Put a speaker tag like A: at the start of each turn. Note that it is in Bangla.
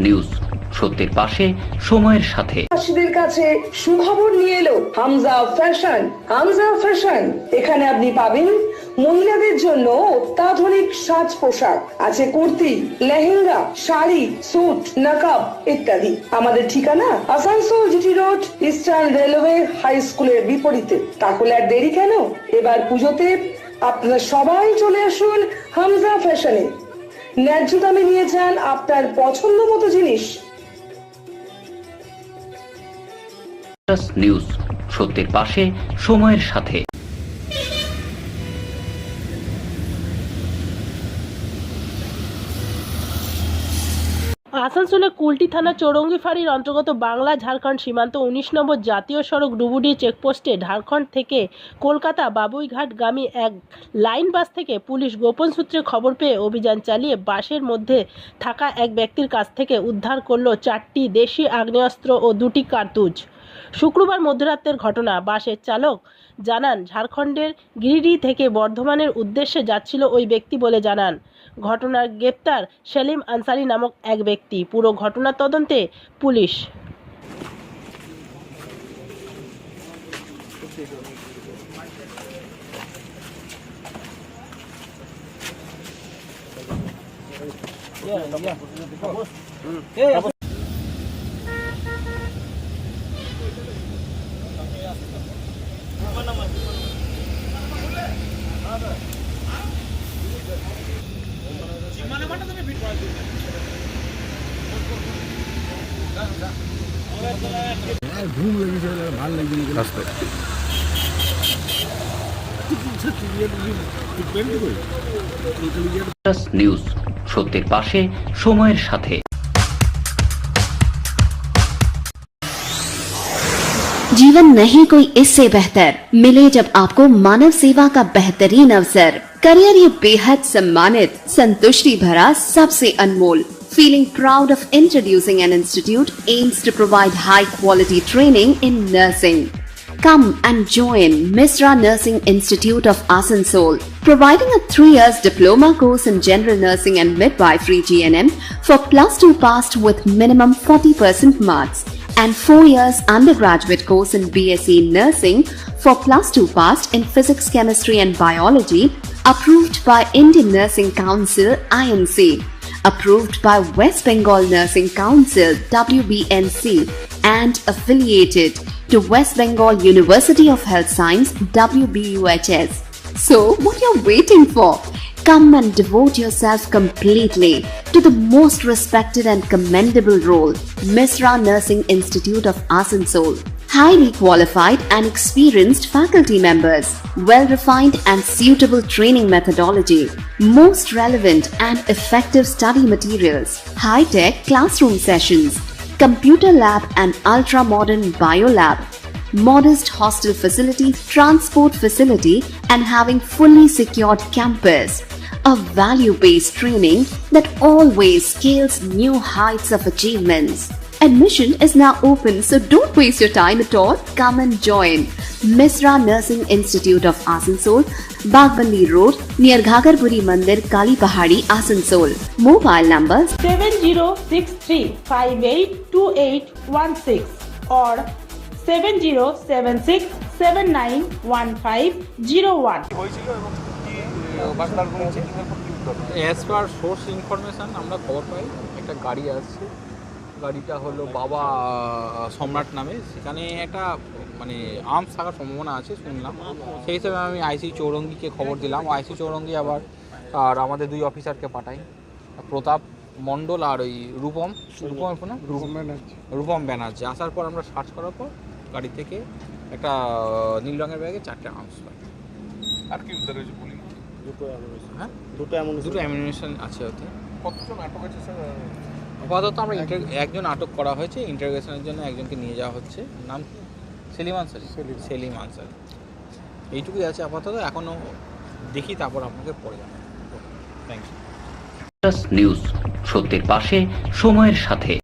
A: নিউজ, সত্যের পাশে সময়ের সাথে।
B: চাষিদের কাছে সুখবর নিয়ে এলো হামজা ফ্যাশন। হামজা ফ্যাশন, এখানে আপনি পাবেন মহিলাদের জন্য অত্যাধুনিক সাজ পোশাক, আছে কুর্তি, লেহেঙ্গা, শাড়ি, স্যুট, নকআপ ইত্যাদি। আমাদের ঠিকানা Asansol GT road, eastern railway high স্কুলের বিপরীতে। তাহলে আর দেরি কেন, এবার পুজোতে আপনারা সবাই চলে আসুন হামজা ফ্যাশনে। ন্যায্য দামে নিয়ে যান আপনার পছন্দ মতো জিনিস।
A: নিউজ, সত্যের পাশে সময়ের সাথে।
C: আসানসোলের কুলটি থানা চৌরঙ্গি ফাঁড়ির অন্তর্গত বাংলা ঝাড়খণ্ড সীমান্ত 19 নম্বর জাতীয় সড়ক ডুবুডি চেকপোস্টে ঝাড়খণ্ড থেকে কলকাতা বাবুইঘাটগামী এক লাইন বাস থেকে পুলিশ গোপন সূত্রে খবর পেয়ে অভিযান চালিয়ে বাসের মধ্যে থাকা এক ব্যক্তির কাছ থেকে উদ্ধার করল 4টি দেশি আগ্নেয়াস্ত্র ও 2টি কার্তুজ। শুক্রবার মধ্যরাতের ঘটনা। বাসের চালক জানান, ঝাড়খণ্ডের গিরিডি থেকে বর্ধমানের উদ্দেশ্যে যাচ্ছিল ওই ব্যক্তি বলে জানান। ঘটনার গ্রেপ্তার সেলিম আনসারি নামক এক ব্যক্তি। পুরো ঘটনার তদন্তে পুলিশ।
D: ঘুম লেগেছে, ভালো লাগছে
A: নিউজ, সত্যের পাশে সময়ের সাথে।
E: जीवन नहीं कोई इससे बेहतर मिले जब आपको मानव सेवा का बेहतरीन अवसर। करियर ये बेहद सम्मानित, संतुष्टि भरा, सबसे अनमोल। Feeling proud of introducing an institute aims to provide high quality training in nursing. Come and join Misra Nursing Institute of Asansol, providing a 3 years diploma course in general nursing and midwifery GNM for +2 passed with minimum 40% marks, and 4 years undergraduate course in BSc Nursing for +2 passed in physics, chemistry and biology, approved by Indian Nursing Council INC, approved by West Bengal Nursing Council WBNC, and affiliated to West Bengal University of Health Science WBUHS. So what you're waiting for? Come and devote yourself completely to the most respected and commendable role, Misra Nursing Institute of Asansol. Highly qualified and experienced faculty members, well-refined and suitable training methodology, most relevant and effective study materials, high-tech classroom sessions, computer lab and ultra-modern biolab, modest hostel facility, transport facility, and having fully secured campus. A value-based training that always scales new heights of achievements. Admission is now open, so don't waste your time at all. Come and join Misra Nursing Institute of Asansol, Bagbandi Road, near Ghagarpuri Mandir, Kali Pahari, Asansol. Mobile numbers
C: 7063582816 or 7076791501।
F: As per source information আমরা খবর পাই একটা গাড়ি আসছে, গাড়িটা হলো বাবা সম্রাট নামে। সেখানে একটা মানে আর্মস থাকার সম্ভাবনা আছে শুনলাম। সেই হিসেবে আমি আইসি চৌরঙ্গিকে খবর দিলাম। আইসি চৌরঙ্গি আবার আর আমাদের 2 অফিসারকে পাঠাই, প্রতাপ মণ্ডল আর ওই রূপম ব্যানার্জি। আসার পর আমরা সার্চ করার পর গাড়ি থেকে একটা নীল রঙের ব্যাগে 4টে আর্মস পাই।
D: আর কি উদ্ধার হয়েছে?
F: হ্যাঁ, দুটো অ্যামিউনিশন আছে ওতে।
D: কতজন আটক আছে স্যার?
F: আপাতত আমরা একজন আটক করা হয়েছে, ইন্টারোগেশনের জন্য একজনকে নিয়ে যাওয়া হচ্ছে। নাম সেলিম আনসারি। এইটুকুই আছে আপাতত, এখনও দেখি, তারপর আপনাকে পরে জানাবো। Thank you.
A: নিউজ, সত্যের পাশে সময়ের সাথে।